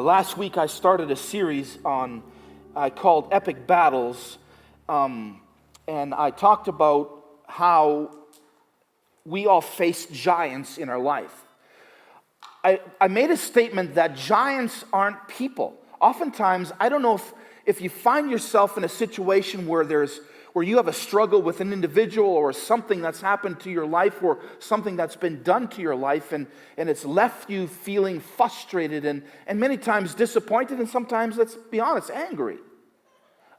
Last week I started a series called Epic Battles, and I talked about how we all face giants in our life. I made a statement that giants aren't people. Oftentimes, I don't know if you find yourself in a situation where you have a struggle with an individual or something that's happened to your life or something that's been done to your life and it's left you feeling frustrated and many times disappointed and sometimes, let's be honest, angry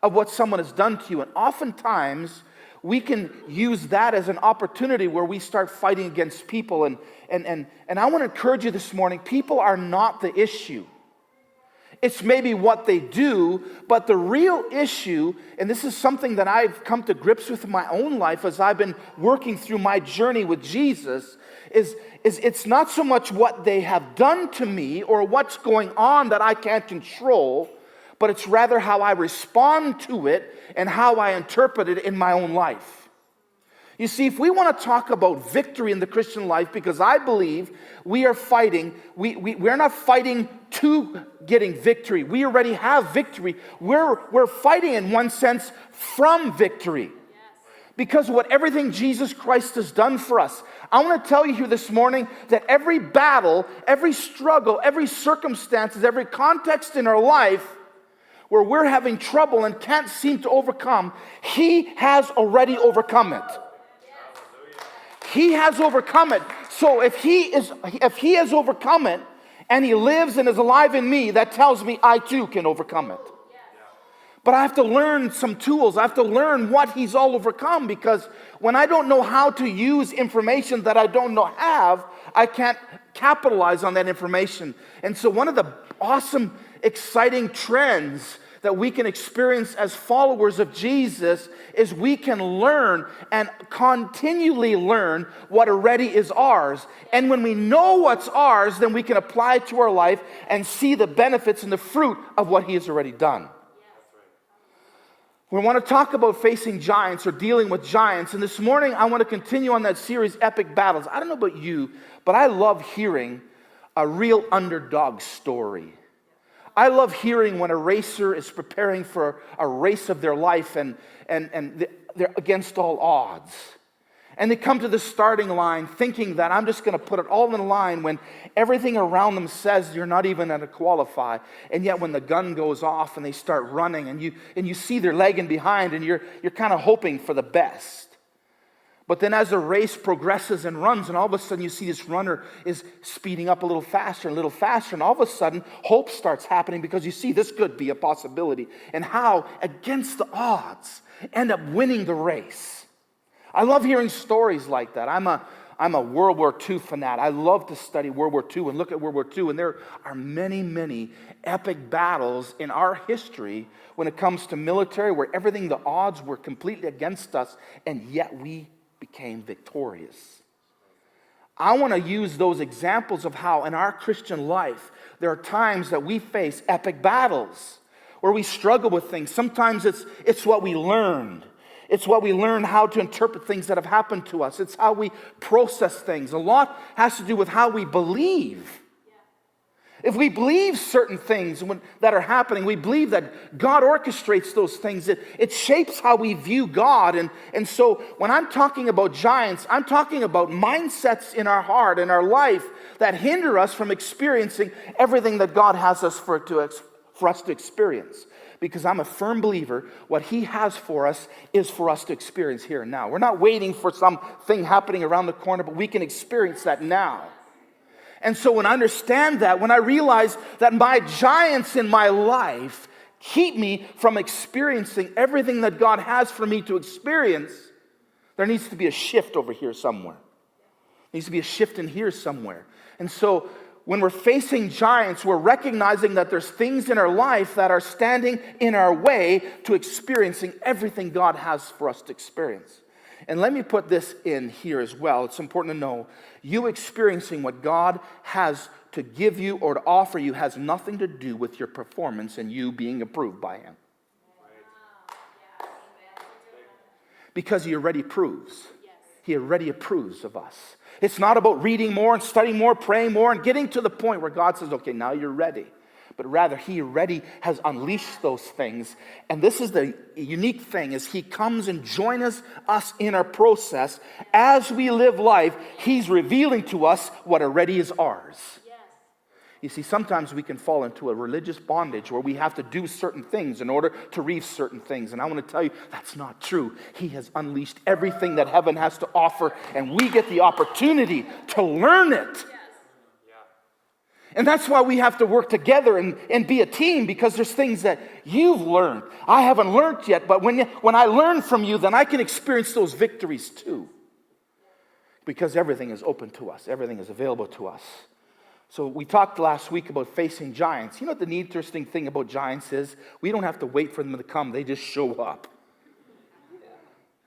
of what someone has done to you. And oftentimes, we can use that as an opportunity where we start fighting against people. And I want to encourage you this morning, people are not the issue. It's maybe what they do, but the real issue, and this is something that I've come to grips with in my own life as I've been working through my journey with Jesus, is it's not so much what they have done to me or what's going on that I can't control, but it's rather how I respond to it and how I interpret it in my own life. You see, if we want to talk about victory in the Christian life, because I believe we are fighting, we're not fighting to getting victory. We already have victory. We're fighting in one sense from victory. Because of what everything Jesus Christ has done for us. I want to tell you here this morning that every battle, every struggle, every circumstance, every context in our life where we're having trouble and can't seem to overcome, He has already overcome it. He has overcome it. So if he has overcome it and He lives and is alive in me, that tells me I too can overcome it. But I have to learn some tools. I have to learn what He's all overcome, because when I don't know how to use information that I don't know I can't capitalize on that information. And so one of the awesome, exciting trends that we can experience as followers of Jesus is we can learn and continually learn what already is ours. And when we know what's ours, then we can apply it to our life and see the benefits and the fruit of what He has already done. We want to talk about facing giants or dealing with giants. And this morning, I want to continue on that series, Epic Battles. I don't know about you, but I love hearing a real underdog story. I love hearing when a racer is preparing for a race of their life and they're against all odds. And they come to the starting line thinking that I'm just going to put it all in the line when everything around them says you're not even going to qualify. And yet when the gun goes off and they start running and you see they're lagging behind and you're kind of hoping for the best. But then as the race progresses and runs, and all of a sudden you see this runner is speeding up a little faster, and all of a sudden hope starts happening because you see this could be a possibility. And how, against the odds, end up winning the race. I love hearing stories like that. I'm a World War II fanatic. I love to study World War II and look at World War II, and there are many, many epic battles in our history when it comes to military where the odds were completely against us, and yet we became victorious. I want to use those examples of how in our Christian life there are times that we face epic battles where we struggle with things. Sometimes it's what we learned. It's what we learn how to interpret things that have happened to us. It's how we process things. A lot has to do with how we believe. If we believe certain things that are happening, we believe that God orchestrates those things. It shapes how we view God. And so when I'm talking about giants, I'm talking about mindsets in our heart, in our life, that hinder us from experiencing everything that God has us for us to experience. Because I'm a firm believer, what He has for us is for us to experience here and now. We're not waiting for something happening around the corner, but we can experience that now. And so when I understand that, when I realize that my giants in my life keep me from experiencing everything that God has for me to experience, there needs to be a shift over here somewhere. There needs to be a shift in here somewhere. And so when we're facing giants, we're recognizing that there's things in our life that are standing in our way to experiencing everything God has for us to experience. And let me put this in here as well. It's important to know you experiencing what God has to give you or to offer you has nothing to do with your performance and you being approved by Him. Because He already proves. He already approves of us. It's not about reading more and studying more, praying more, and getting to the point where God says, okay, now you're ready. but rather he already has unleashed those things. And this is the unique thing, is he comes and joins us in our process. As we live life, he's revealing to us what already is ours. You see, sometimes we can fall into a religious bondage where we have to do certain things in order to reach certain things. And I want to tell you, that's not true. He has unleashed everything that heaven has to offer, and we get the opportunity to learn it. And that's why we have to work together and be a team, because there's things that you've learned. I haven't learned yet, but when I learn from you, then I can experience those victories too. Because everything is open to us. Everything is available to us. So we talked last week about facing giants. You know what the interesting thing about giants is? We don't have to wait for them to come. They just show up.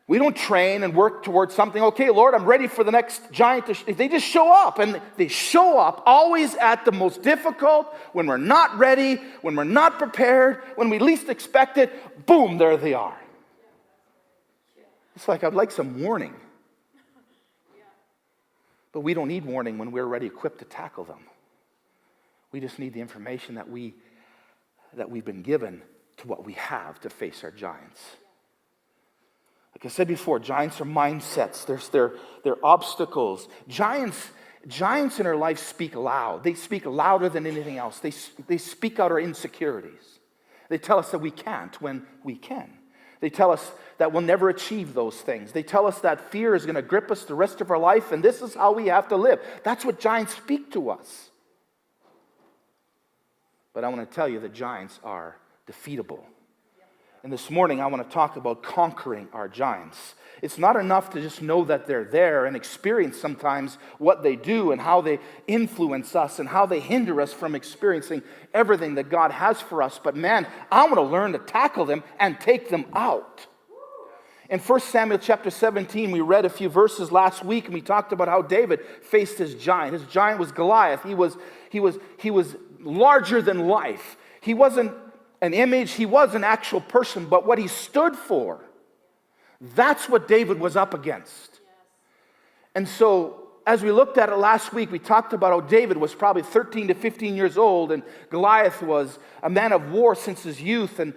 We don't train and work towards something. Okay, Lord, I'm ready for the next giant. They just show up. And they show up always at the most difficult, when we're not ready, when we're not prepared, when we least expect it. Boom, there they are. It's like I'd like some warning. But we don't need warning when we're already equipped to tackle them. We just need the information that we've been given to what we have to face our giants. Like I said before, giants are mindsets. They're obstacles. Giants in our life speak loud. They speak louder than anything else. They speak out our insecurities. They tell us that we can't when we can. They tell us that we'll never achieve those things. They tell us that fear is going to grip us the rest of our life, and this is how we have to live. That's what giants speak to us. But I want to tell you that giants are defeatable. And this morning I want to talk about conquering our giants. It's not enough to just know that they're there and experience sometimes what they do and how they influence us and how they hinder us from experiencing everything that God has for us. But man, I want to learn to tackle them and take them out. In 1 Samuel chapter 17, we read a few verses last week, and we talked about how David faced his giant. His giant was Goliath. He was larger than life. He wasn't an image, he was an actual person, but what he stood for, that's what David was up against. And so, as we looked at it last week, we talked about how David was probably 13 to 15 years old, and Goliath was a man of war since his youth. And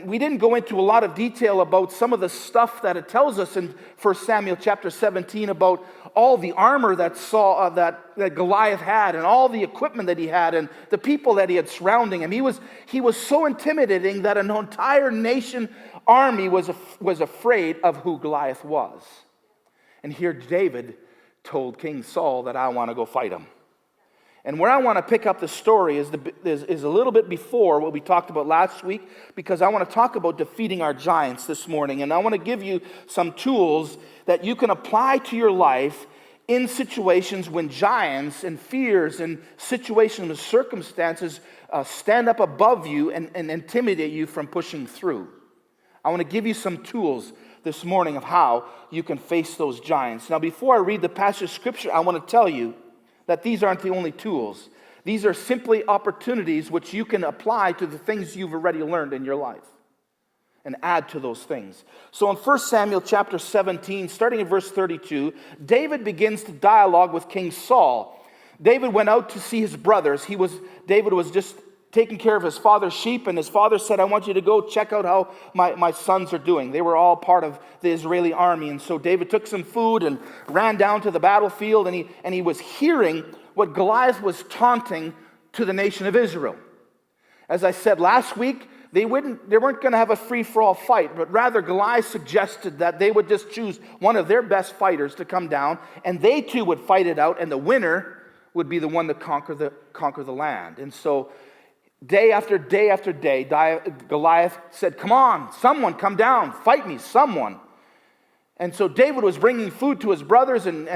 we didn't go into a lot of detail about some of the stuff that it tells us in 1 Samuel chapter 17 about all the armor that Goliath had, and all the equipment that he had, and the people that he had surrounding him. He was so intimidating that an entire nation army was afraid of who Goliath was. And here David told King Saul that I want to go fight him. And where I want to pick up the story is a little bit before what we talked about last week, because I want to talk about defeating our giants this morning. And I want to give you some tools that you can apply to your life in situations when giants and fears and situations and circumstances stand up above you and intimidate you from pushing through. I want to give you some tools this morning of how you can face those giants. Now, before I read the passage of Scripture, I want to tell you that these aren't the only tools. These are simply opportunities which you can apply to the things you've already learned in your life and add to those things. So in 1 Samuel chapter 17, starting in verse 32, David begins to dialogue with King Saul. David went out to see his brothers. David was just taking care of his father's sheep, and his father said, I want you to go check out how my sons are doing. They were all part of the Israeli army. And so David took some food and ran down to the battlefield, and he was hearing what Goliath was taunting to the nation of Israel. As I said last week, they weren't going to have a free-for-all fight, but rather Goliath suggested that they would just choose one of their best fighters to come down, and they too would fight it out, and the winner would be the one to conquer the land. And so day after day after day, Goliath said, come on, someone come down, fight me, someone. And so David was bringing food to his brothers, and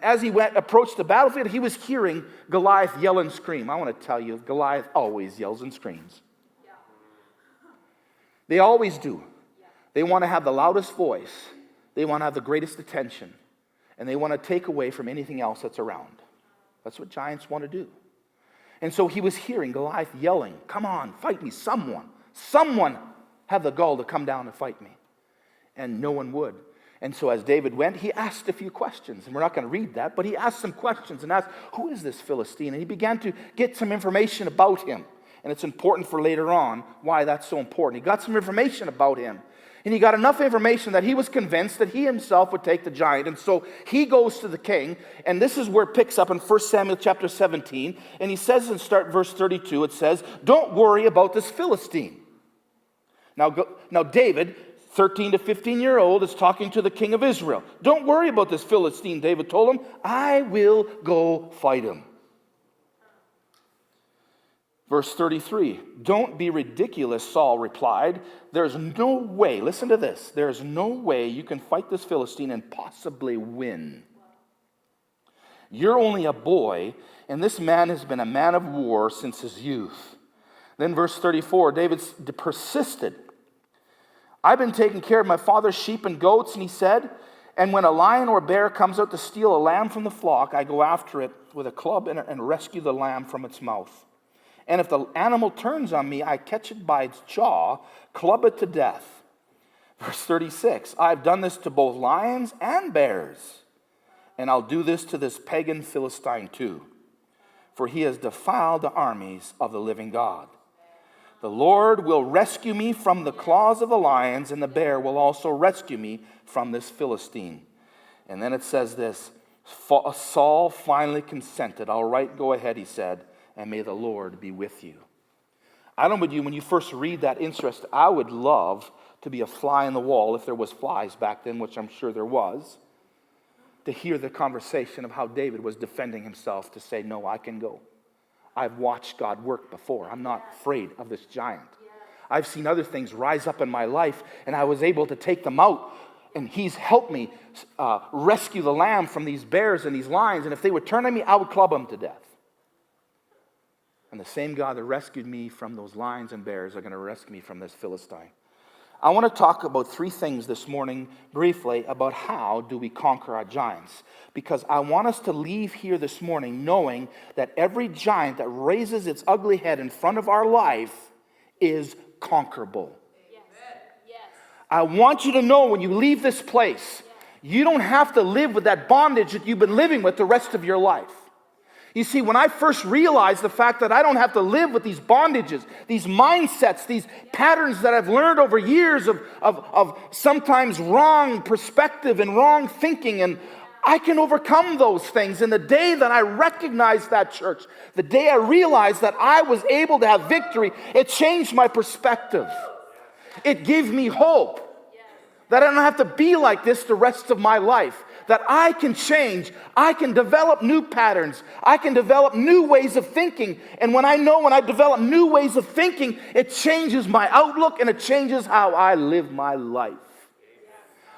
as he approached the battlefield, he was hearing Goliath yell and scream. I want to tell you, Goliath always yells and screams. They always do. They want to have the loudest voice. They want to have the greatest attention. And they want to take away from anything else that's around. That's what giants want to do. And so he was hearing Goliath yelling, come on, fight me, someone have the gall to come down and fight me. And no one would. And so as David went, he asked a few questions. And we're not going to read that, but he asked some questions and asked, who is this Philistine? And he began to get some information about him. And it's important for later on why that's so important. He got some information about him. And he got enough information that he was convinced that he himself would take the giant. And so he goes to the king. And this is where it picks up in 1 Samuel chapter 17. And he says in start verse 32, it says, don't worry about this Philistine. Now David, 13 to 15-year-old, is talking to the king of Israel. Don't worry about this Philistine, David told him. I will go fight him. Verse 33, don't be ridiculous, Saul replied. There's no way, listen to this, there's no way you can fight this Philistine and possibly win. You're only a boy, and this man has been a man of war since his youth. Then verse 34, David persisted. I've been taking care of my father's sheep and goats, and he said, and when a lion or a bear comes out to steal a lamb from the flock, I go after it with a club and rescue the lamb from its mouth. And if the animal turns on me, I catch it by its jaw, club it to death. Verse 36, I've done this to both lions and bears, and I'll do this to this pagan Philistine too, for he has defiled the armies of the living God. The Lord will rescue me from the claws of the lions, and the bear will also rescue me from this Philistine. And then it says this, Saul finally consented. All right, go ahead, he said. And may the Lord be with you. I don't know about you, when you first read that interest, I would love to be a fly in the wall, if there was flies back then, which I'm sure there was, to hear the conversation of how David was defending himself to say, no, I can go. I've watched God work before. I'm not afraid of this giant. I've seen other things rise up in my life, and I was able to take them out, and he's helped me rescue the lamb from these bears and these lions, and if they would turn on me, I would club them to death. And the same God that rescued me from those lions and bears are going to rescue me from this Philistine. I want to talk about three things this morning briefly about how do we conquer our giants. Because I want us to leave here this morning knowing that every giant that raises its ugly head in front of our life is conquerable. Yes. Yes. I want you to know when you leave this place, you don't have to live with that bondage that you've been living with the rest of your life. You see, when I first realized the fact that I don't have to live with these bondages, these mindsets, these patterns that I've learned over years of sometimes wrong perspective and wrong thinking, and I can overcome those things. And the day that I recognized that, church, the day I realized that I was able to have victory, it changed my perspective. It gave me hope that I don't have to be like this the rest of my life. That I can change, I can develop new patterns, I can develop new ways of thinking. And when I develop new ways of thinking, it changes my outlook and it changes how I live my life.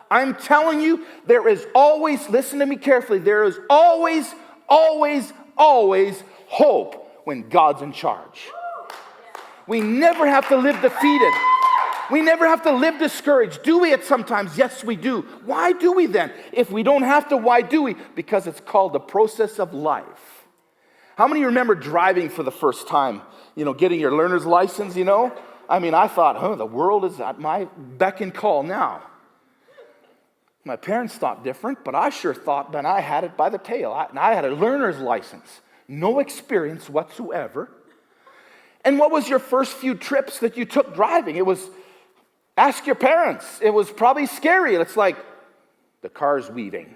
I'm telling you, there is always, listen to me carefully, there is always, always, always hope when God's in charge. We never have to live defeated. We never have to live discouraged. Do we at sometimes? Yes, we do. Why do we then? If we don't have to, why do we? Because it's called the process of life. How many remember driving for the first time? Getting your learner's license, I thought, the world is at my beck and call now. My parents thought different, but I sure thought then I had it by the tail. I had a learner's license. No experience whatsoever. And what was your first few trips that you took driving? It was... Ask your parents. It was probably scary. It's like, the car's weaving.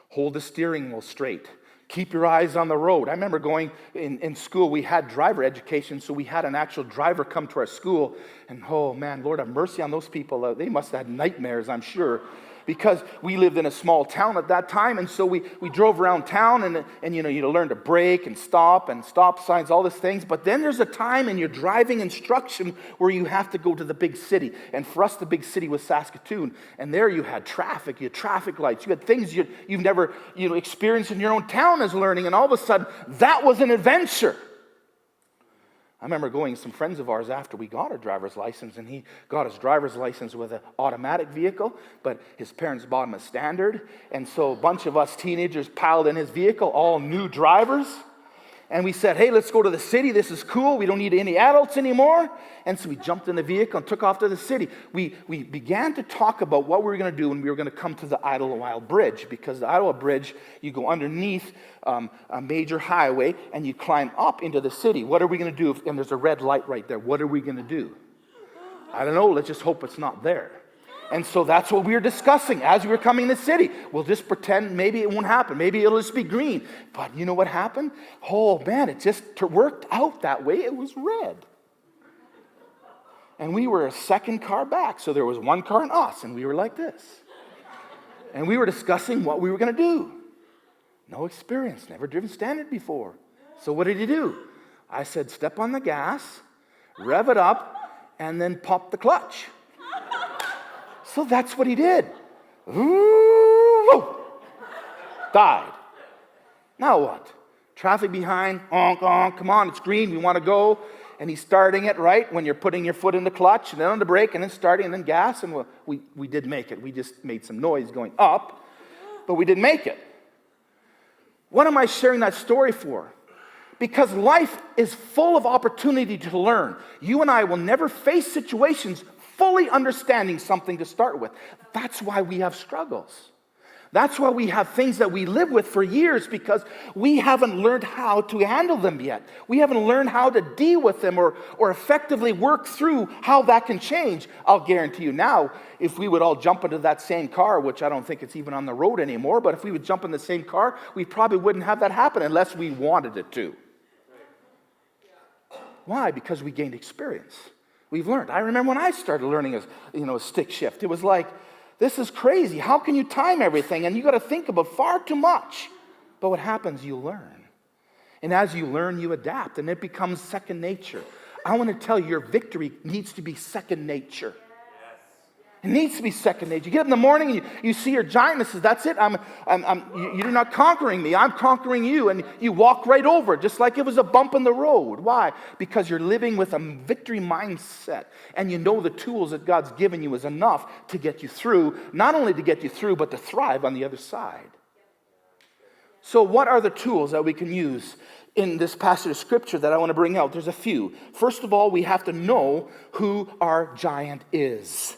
Hold the steering wheel straight. Keep your eyes on the road. I remember going in school, we had driver education, so we had an actual driver come to our school. And oh man, Lord have mercy on those people. They must have had nightmares, I'm sure. Because we lived in a small town at that time, and so we drove around town, and you learn to brake and stop signs, all these things. But then there's a time in your driving instruction where you have to go to the big city. And for us, the big city was Saskatoon, and there you had traffic, you had traffic lights, you had things you've never experienced in your own town as learning, and all of a sudden, that was an adventure. I remember going with some friends of ours after we got our driver's license, and he got his driver's license with an automatic vehicle, but his parents bought him a standard, and so a bunch of us teenagers piled in his vehicle, all new drivers, And we said, hey, let's go to the city. This is cool. We don't need any adults anymore. And so we jumped in the vehicle and took off to the city. We began to talk about what we were going to do when we were going to come to the Idlewild Bridge. Because the Idlewild Bridge, you go underneath a major highway and you climb up into the city. What are we going to do? And there's a red light right there. What are we going to do? I don't know. Let's just hope it's not there. And so that's what we were discussing as we were coming to the city. We'll just pretend maybe it won't happen. Maybe it'll just be green. But you know what happened? Oh, man, it just worked out that way. It was red. And we were a second car back. So there was one car and us, and we were like this. And we were discussing what we were going to do. No experience, never driven standard before. So what did he do? I said, step on the gas, rev it up, and then pop the clutch. So that's what he did. Ooh, died. Now what? Traffic behind, honk, honk, come on, it's green, we want to go. And he's starting it, right, when you're putting your foot in the clutch, and then on the brake, and then starting, and then gas, and we did make it. We just made some noise going up, but we didn't make it. What am I sharing that story for? Because life is full of opportunity to learn. You and I will never face situations fully understanding something to start with. That's why we have struggles. That's why we have things that we live with for years, because we haven't learned how to handle them yet. We haven't learned how to deal with them or effectively work through how that can change. I'll guarantee you now, if we would all jump into that same car, which I don't think it's even on the road anymore, but if we would jump in the same car, we probably wouldn't have that happen unless we wanted it to. Why? Because we gained experience. We've learned. I remember when I started learning a stick shift. It was like, this is crazy. How can you time everything? And you got to think about far too much. But what happens? You learn. And as you learn, you adapt. And it becomes second nature. I want to tell you, your victory needs to be second nature. It needs to be second nature. You get up in the morning and you see your giant and says, that's it. You're not conquering me. I'm conquering you. And you walk right over it, just like it was a bump in the road. Why? Because you're living with a victory mindset. And you know the tools that God's given you is enough to get you through. Not only to get you through, but to thrive on the other side. So what are the tools that we can use in this passage of Scripture that I want to bring out? There's a few. First of all, we have to know who our giant is.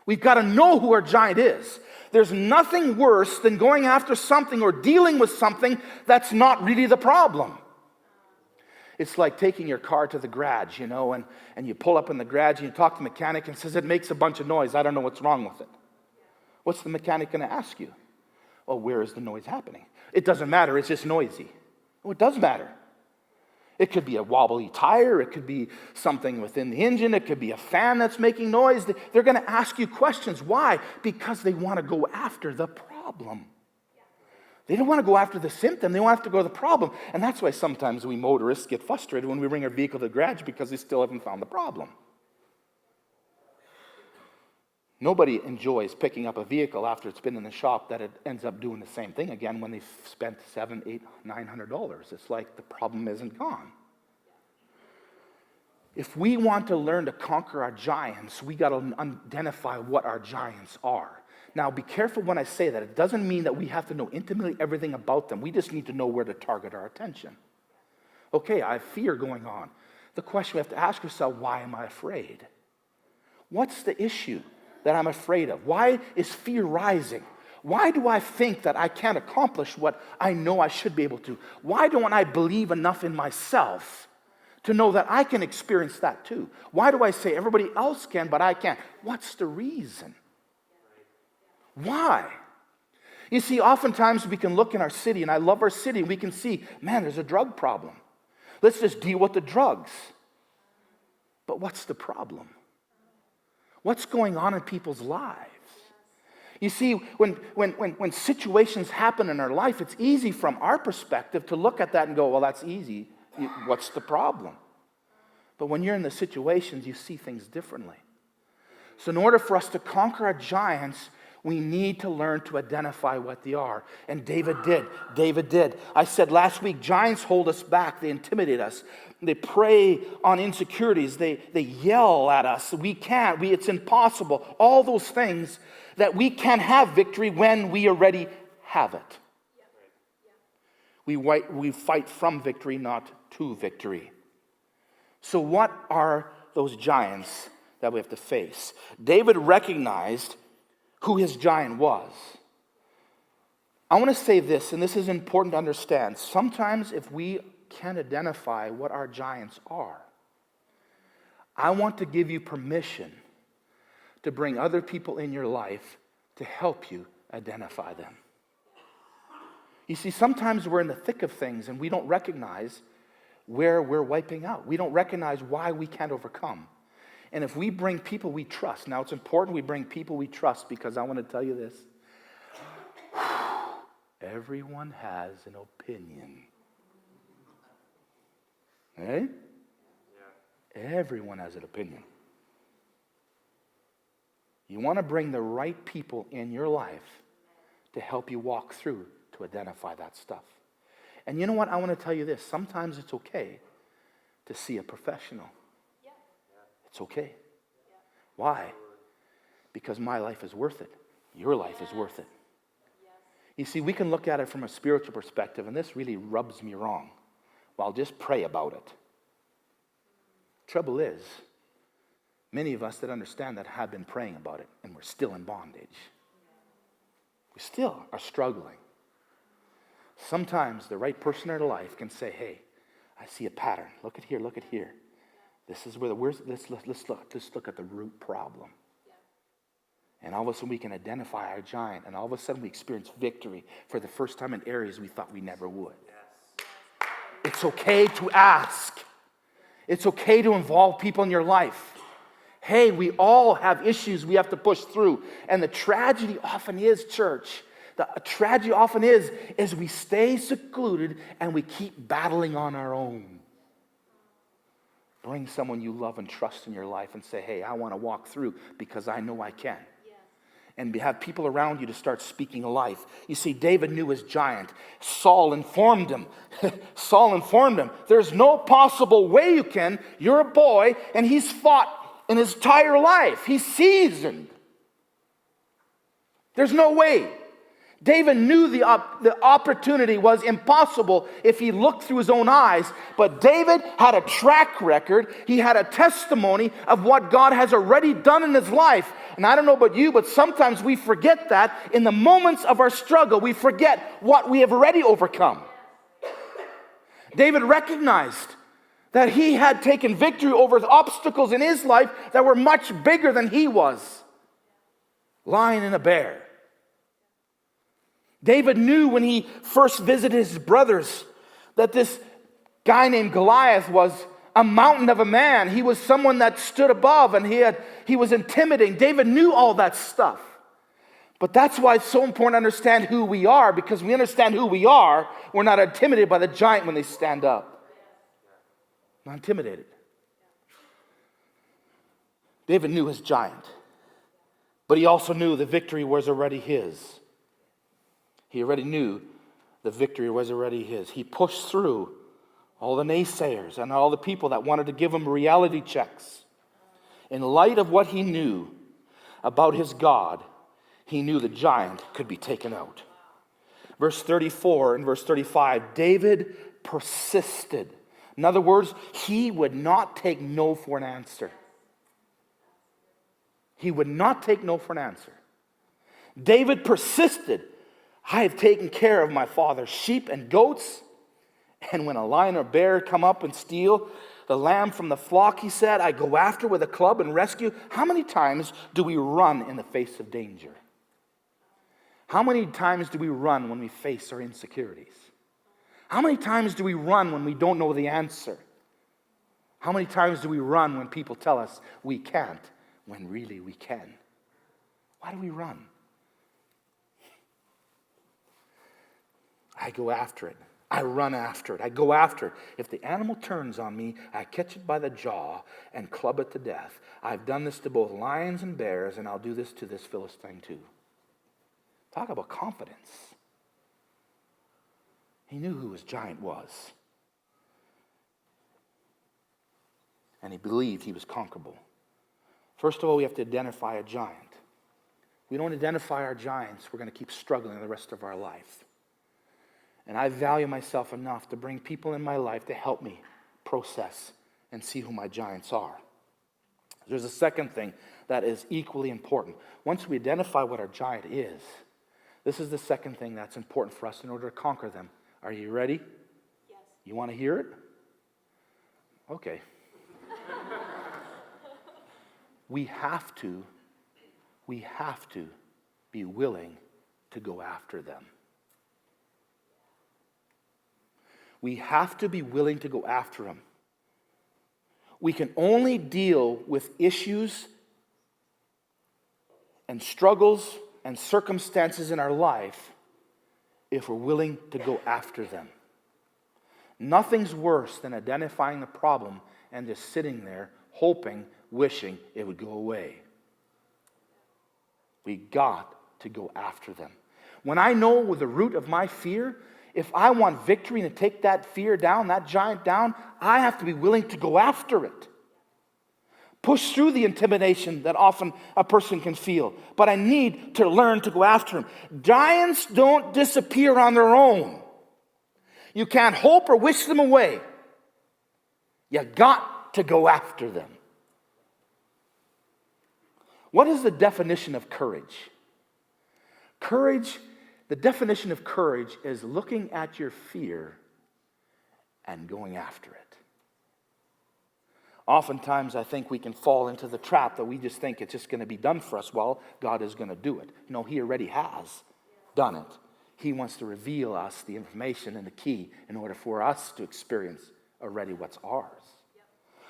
We've got to know who our giant is. There's nothing worse than going after something or dealing with something that's not really the problem. It's like taking your car to the garage, and you pull up in the garage and you talk to the mechanic and says, it makes a bunch of noise. I don't know what's wrong with it. What's the mechanic going to ask you? Well, where is the noise happening? It doesn't matter. It's just noisy. Well, it does matter. It could be a wobbly tire. It could be something within the engine. It could be a fan that's making noise. They're going to ask you questions. Why? Because they want to go after the problem. They don't want to go after the symptom. They want to go to the problem. And that's why sometimes we motorists get frustrated when we bring our vehicle to the garage because they still haven't found the problem. Nobody enjoys picking up a vehicle after it's been in the shop that it ends up doing the same thing again when they've spent $700, $800, $900. It's like the problem isn't gone. If we want to learn to conquer our giants, we got to identify what our giants are. Now, be careful when I say that. It doesn't mean that we have to know intimately everything about them. We just need to know where to target our attention. Okay, I have fear going on. The question we have to ask ourselves, why am I afraid? What's the issue that I'm afraid of? Why is fear rising? Why do I think that I can't accomplish what I know I should be able to? Why don't I believe enough in myself to know that I can experience that too? Why do I say everybody else can, but I can't? What's the reason? Why? You see, oftentimes we can look in our city, and I love our city, and we can see, man, there's a drug problem. Let's just deal with the drugs. But what's the problem? What's going on in people's lives? You see, when situations happen in our life, it's easy from our perspective to look at that and go, well, that's easy. What's the problem? But when you're in the situations, you see things differently. So in order for us to conquer our giants, we need to learn to identify what they are. And David did. David did. I said last week, giants hold us back. They intimidate us. They prey on insecurities. They yell at us. We can't. It's impossible. All those things that we can have victory when we already have it. We fight from victory, not to victory. So what are those giants that we have to face? David recognized who his giant was. I want to say this, and this is important to understand. Sometimes if we can't identify what our giants are, I want to give you permission to bring other people in your life to help you identify them. You see, sometimes we're in the thick of things and we don't recognize where we're wiping out. We don't recognize why we can't overcome. And if we bring people we trust, now it's important we bring people we trust, because I want to tell you this. Everyone has an opinion. Eh? Yeah. Everyone has an opinion. You want to bring the right people in your life to help you walk through to identify that stuff. And you know what? I want to tell you this. Sometimes it's okay to see a professional. Yeah. It's okay. Yeah. Why? Because my life is worth it. Your life is worth it. Yes. You see, we can look at it from a spiritual perspective, and this really rubs me wrong. Well, just pray about it. Trouble is, many of us that understand that have been praying about it, and we're still in bondage. We still are struggling. Sometimes the right person in our life can say, hey, I see a pattern. Look at here, look at here. This is where let's look at the root problem. And all of a sudden we can identify our giant, and all of a sudden we experience victory for the first time in areas we thought we never would. It's okay to ask. It's okay to involve people in your life. Hey, we all have issues we have to push through. And the tragedy often is, church, the tragedy often is we stay secluded and we keep battling on our own. Bring someone you love and trust in your life and say, hey, I want to walk through because I know I can. And have people around you to start speaking life. You see, David knew his giant. Saul informed him. There's no possible way you can. You're a boy, and he's fought in his entire life. He's seasoned. There's no way. David knew the opportunity was impossible if he looked through his own eyes, but David had a track record. He had a testimony of what God has already done in his life. And I don't know about you, but sometimes we forget that in the moments of our struggle. We forget what we have already overcome. David recognized that he had taken victory over the obstacles in his life that were much bigger than he was. Lion and a bear. David knew when he first visited his brothers that this guy named Goliath was a mountain of a man. He was someone that stood above, and he was intimidating. David knew all that stuff. But that's why it's so important to understand who we are, because we understand who we are, we're not intimidated by the giant when they stand up. Not intimidated. David knew his giant, but he also knew the victory was already his. He already knew the victory was already his. He pushed through all the naysayers and all the people that wanted to give him reality checks. In light of what he knew about his God, he knew the giant could be taken out. Verse 34 and verse 35, David persisted. In other words, he would not take no for an answer. He would not take no for an answer. David persisted. I have taken care of my father's sheep and goats. And when a lion or bear come up and steal the lamb from the flock, he said, I go after with a club and rescue. How many times do we run in the face of danger? How many times do we run when we face our insecurities? How many times do we run when we don't know the answer? How many times do we run when people tell us we can't, when really we can? Why do we run? I go after it. I run after it. I go after it. If the animal turns on me, I catch it by the jaw and club it to death. I've done this to both lions and bears, and I'll do this to this Philistine too. Talk about confidence. He knew who his giant was. And he believed he was conquerable. First of all, we have to identify a giant. We don't identify our giants, we're going to keep struggling the rest of our life. And I value myself enough to bring people in my life to help me process and see who my giants are. There's a second thing that is equally important. Once we identify what our giant is, this is the second thing that's important for us in order to conquer them. Are you ready? Yes. You want to hear it? Okay. We have to be willing to go after them. We have to be willing to go after them. We can only deal with issues and struggles and circumstances in our life if we're willing to go after them. Nothing's worse than identifying the problem and just sitting there hoping, wishing it would go away. We got to go after them. When I know the root of my fear, if I want victory and to take that fear down, that giant down, I have to be willing to go after it. Push through the intimidation that often a person can feel. But I need to learn to go after them. Giants don't disappear on their own. You can't hope or wish them away. You got to go after them. What is the definition of courage? Courage, the definition of courage is looking at your fear and going after it. Oftentimes, I think we can fall into the trap that we just think it's just going to be done for us. Well, God is going to do it. No, He already has done it. He wants to reveal us the information and the key in order for us to experience already what's ours.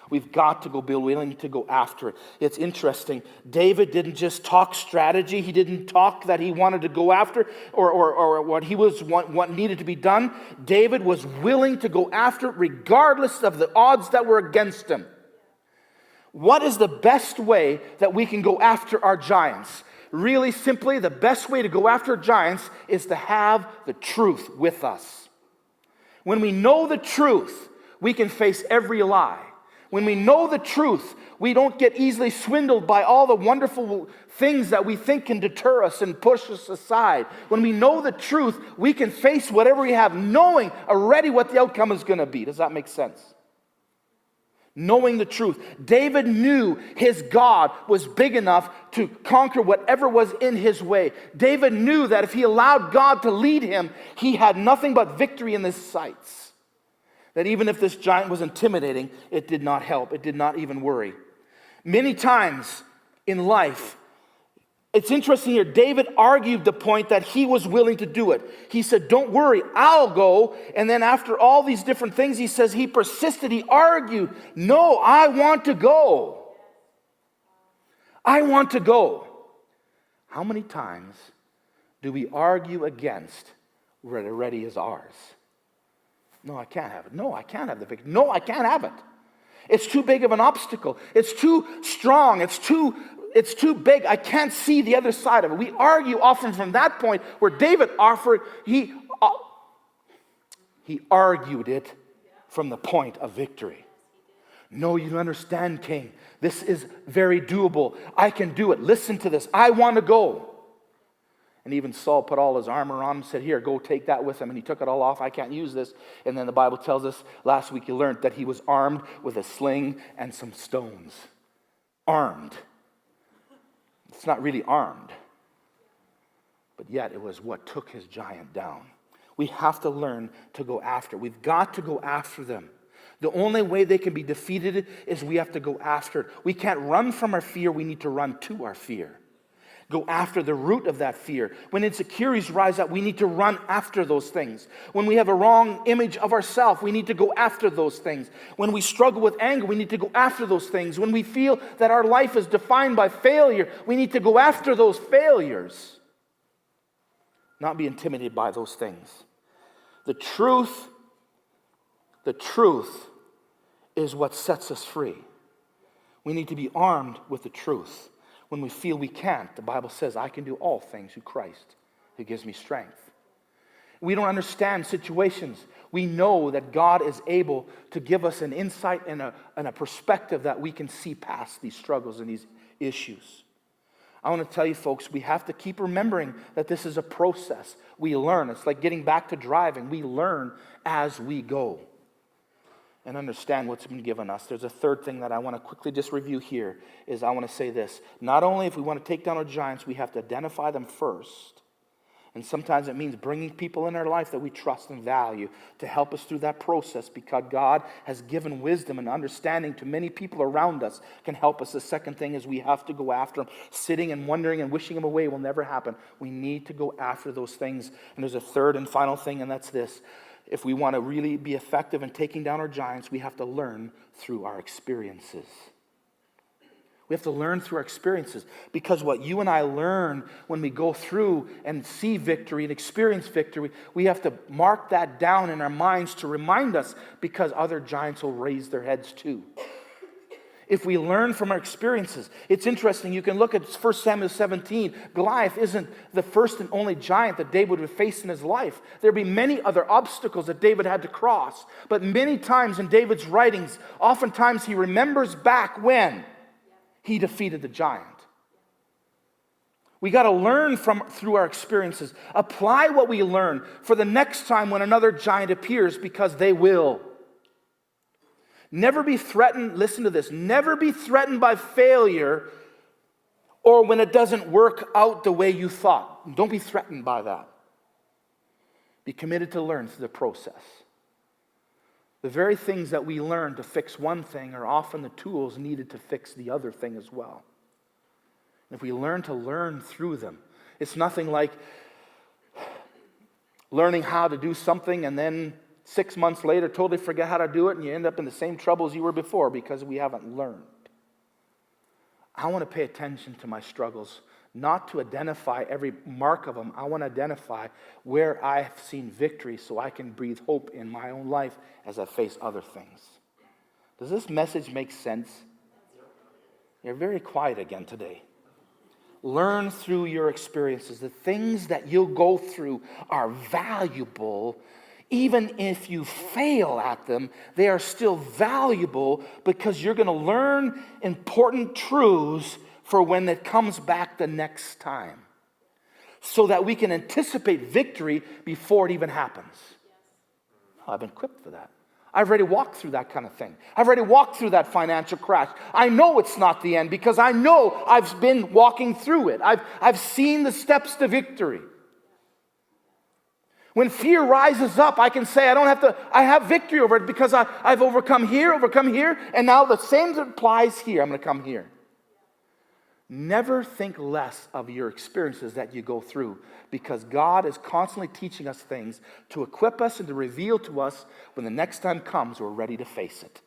We've got to be willing to go after it. It's interesting. David didn't just talk strategy. He didn't talk that he wanted to go after or what needed to be done. David was willing to go after it regardless of the odds that were against him. What is the best way that we can go after our giants? Really simply, the best way to go after giants is to have the truth with us. When we know the truth, we can face every lie. When we know the truth, we don't get easily swindled by all the wonderful things that we think can deter us and push us aside. When we know the truth, we can face whatever we have, knowing already what the outcome is going to be. Does that make sense? Knowing the truth. David knew his God was big enough to conquer whatever was in his way. David knew that if he allowed God to lead him, he had nothing but victory in his sights. That even if this giant was intimidating, it did not help. It did not even worry. Many times in life, it's interesting here, David argued the point that he was willing to do it. He said, don't worry, I'll go. And then after all these different things, he says he persisted, he argued, no, I want to go. I want to go. How many times do we argue against what already is ours? No, I can't have it. No, I can't have the victory. No, I can't have it. It's too big of an obstacle. It's too strong. It's too big. I can't see the other side of it. We argue often from that point where David offered, he argued it from the point of victory. No, you don't understand, King. This is very doable. I can do it. Listen to this. I want to go. And even Saul put all his armor on and said, here, go take that with him. And he took it all off. I can't use this. And then the Bible tells us, last week you learned that he was armed with a sling and some stones. Armed. It's not really armed. But yet it was what took his giant down. We have to learn to go after. We've got to go after them. The only way they can be defeated is we have to go after it. We can't run from our fear. We need to run to our fear. Go after the root of that fear. When insecurities rise up, we need to run after those things. When we have a wrong image of ourselves, we need to go after those things. When we struggle with anger, we need to go after those things. When we feel that our life is defined by failure, we need to go after those failures. Not be intimidated by those things. The truth is what sets us free. We need to be armed with the truth. When we feel we can't, the Bible says, I can do all things through Christ who gives me strength. We don't understand situations. We know that God is able to give us an insight and a perspective that we can see past these struggles and these issues. I want to tell you folks, we have to keep remembering that this is a process. We learn. It's like getting back to driving. We learn as we go and understand what's been given us. There's a third thing that I want to quickly just review here is I want to say this. Not only if we want to take down our giants, we have to identify them first. And sometimes it means bringing people in our life that we trust and value to help us through that process, because God has given wisdom and understanding to many people around us can help us. The second thing is we have to go after them. Sitting and wondering and wishing them away will never happen. We need to go after those things. And there's a third and final thing, and that's this. If we want to really be effective in taking down our giants, we have to learn through our experiences. We have to learn through our experiences, because what you and I learn when we go through and see victory and experience victory, we have to mark that down in our minds to remind us, because other giants will raise their heads too. If we learn from our experiences, it's interesting. You can look at 1 Samuel 17. Goliath isn't the first and only giant that David would face in his life. There'd be many other obstacles that David had to cross. But many times in David's writings, oftentimes he remembers back when he defeated the giant. We got to learn through our experiences. Apply what we learn for the next time when another giant appears, because they will. Never be threatened, listen to this, never be threatened by failure or when it doesn't work out the way you thought. Don't be threatened by that. Be committed to learn through the process. The very things that we learn to fix one thing are often the tools needed to fix the other thing as well. If we learn to learn through them, it's nothing like learning how to do something and then 6 months later totally forget how to do it, and you end up in the same troubles you were before because we haven't learned. I want to pay attention to my struggles, not to identify every mark of them. I want to identify where I've seen victory so I can breathe hope in my own life as I face other things. Does this message make sense? You're very quiet again today. Learn through your experiences. The things that you'll go through are valuable. Even if you fail at them, they are still valuable, because you're going to learn important truths for when it comes back the next time, so that we can anticipate victory before it even happens. I've been equipped for that. I've already walked through that kind of thing. I've already walked through that financial crash. I know it's not the end, because I know I've been walking through it. I've seen the steps to victory. When fear rises up, I can say I have victory over it, because I've overcome here, and now the same applies here. I'm going to come here. Never think less of your experiences that you go through, because God is constantly teaching us things to equip us and to reveal to us when the next time comes, we're ready to face it.